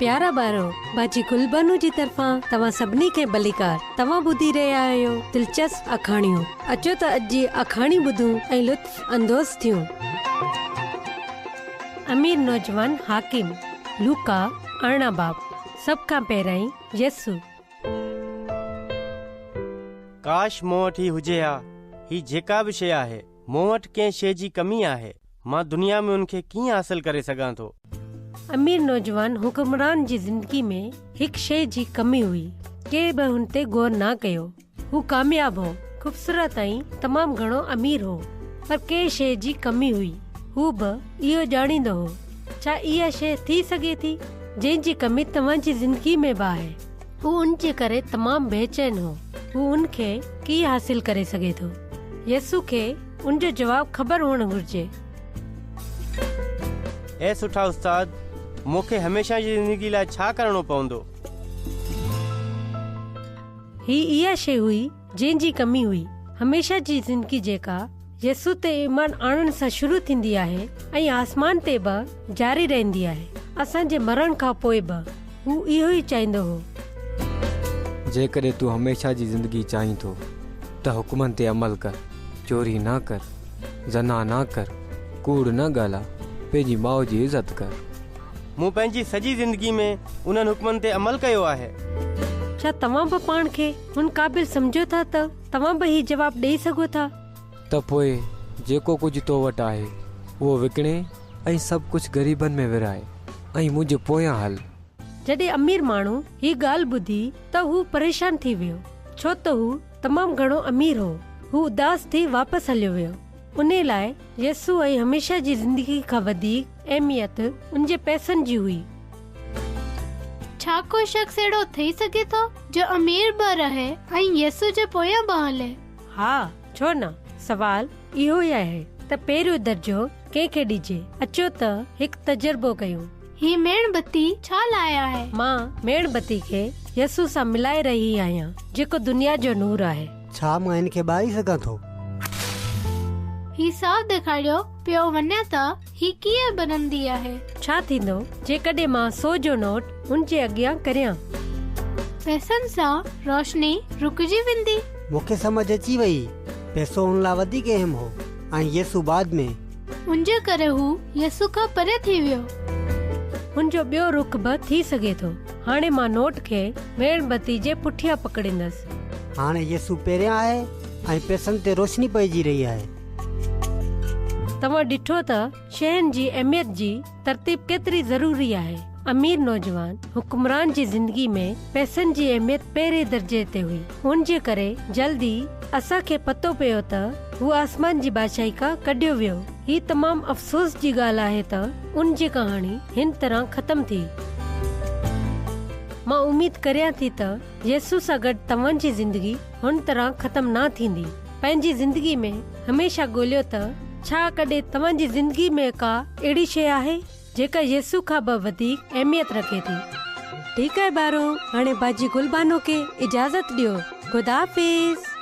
प्यारा ॿारो, बाजी गुलबानू जी तरफ़ां तव्हां सभिनी खे भलीकार। तव्हां ॿुधी रहिया आहियो दिलचस्प अखाणियूं। अचो त अॼु जी अखाणी ॿुधूं ऐं लुत्फ़ अंदोज़ थियूं। अमीर नौजवान हाकिम, लूका अरिड़हं बाब। सभ खां पहिरीं यसु। काश मूं वटि ही हुजे हा। ही जेका बि शइ आहे, मूं वटि कंहिं शइ जी कमी आहे, मां दुनिया में उनखे कीअं हासिल करे सघां थो। अमीर नौजवान हुक्मरान जी ज़िंदगी में हिकु शइ जी कमी हुई। के बि हुन ते गौर न कयो। हू कामयाब हो, ख़ूबसूरत ऐं तमामु घणो अमीर हो, पर के शइ जी कमी हुई। हू बि इहो ॼाणींदो हो। छा इहा शइ थी सघे थी जंहिंजी कमी तव्हांजी ज़िंदगी में बि आहे? हू उन जे करे तमामु बेचैन हो। हू उनखे कीअं हासिल करे सघे थो? यसु खे उनजो जवाबु ख़बर हुअणु घुर्जे। ऐ सुठा उस्ताद, मूंखे हमेशा जी ज़िंदगी लाइ छा करणो पवंदो? ही इहा शइ हुई जंहिंजी कमी हुई। हमेशा जी ज़िंदगी जेका यसु ते ईमान आणण सां शुरू थींदी आहे ऐं आसमान ते बि जारी रहंदी आहे। असांजे मरण खां पोइ बि हू इहो ई चाहींदो हो। जेकॾहिं तूं हमेशा जी ज़िंदगी चाहीं थो त हुकुमनि ते अमल कर। चोरी न कर, ज़ना न कर, कूड़ न ॻाल्हा, पंहिंजी माउ जी इज़त कर। मूं पंहिंजी सॼी ज़िंदगी में उन्हनि हुकुमनि ते अमल कयो आहे। छा तव्हां बि पाण खे हुन क़ाबिल सम्झो था त तव्हां बि ही जवाबु ॾेई सघो था? त पोइ जेको कुझु तो वटि आहे उहो विकिणे ऐं सभु कुझु ग़रीबनि में विराए ऐं मुंहिंजे पोयां हल। जॾहिं अमीर माण्हू ही ॻाल्हि ॿुधी त हू परेशान थी वियो, छो त हू तमामु घणो अमीर हो। हू उदास थी वापसि हलियो वियो। उन लाइ यसु ऐं हमेशा जी ज़िंदगी खां वधीक अहमियत उनजे पैसनि जी हुई। छा कोई शख़्स अहिड़ो थी सघे थो जो अमीर बि रहे ऐं यसु जे पोयां बि हले? हा, छो न? सवाल इहो ई आहे त पहिरियों दर्जो कंहिंखे ॾिजे। अचो त हिकु तजुर्बो कयूं। ही मेणबत्ती छा लाइ आहे? मां मेणबत्ती खे यसु सां मिलाए रही आहियां, जेको दुनिया जो नूर आहे। छा मां हिन खे ॿारी सघां थो? ही साफ़ ॾेखारियो पियो वञे त ही कीअं बनंदी आहे। छा थींदो जेकॾहिं मां 100 जो नोट उन जे अॻियां करियां? पैसनि सां रोशनी रुकिजी वेंदी। मूंखे समझ अची वई। पैसो हुन लाइ वधीक अहम हो ऐं यसु बाद में। उनजे करे हू यसु खां परे थी वियो। हुनजो ॿियो रुख बि थी सघे थो। हाणे मां नोट खे मेणबत्ती जे पुठियां पकड़ींदसि। हाणे यसु पहिरियां आहे ऐं पैसनि ते रोशनी पइजी रही आहे। तव्हां ॾिठो त शयुनि जी अहमियत जी तरतीब केतिरी ज़रूरी आहे। अमीर नौजवान हुक्मरान जी ज़िंदगी में पैसनि जी अहमियत पहिरें दर्जे ते हुई। उन जे करे जल्दी असांखे पतो पियो त हू आसमान जी बादशाही खां कढियो वियो। ही तमामु अफ़सोस जी ॻाल्हि आहे त उन जी कहाणी हिन तरह ख़तम थी। मां उमीद करियां थी त यसु सां गॾु तव्हांजी ज़िंदगी हुन तरह ख़तम न थींदी। पंहिंजी ज़िंदगी में हमेशा ॻोल्हियो त छा कॾहिं तव्हांजी ज़िंदगी में का अहिड़ी शइ आहे जेका यसु खां बि वधीक अहमियत रखे थी। ठीकु आहे ॿारो, हाणे बाजी गुलबानो खे इजाज़त ॾियो। ख़ुदा हाफ़िज़।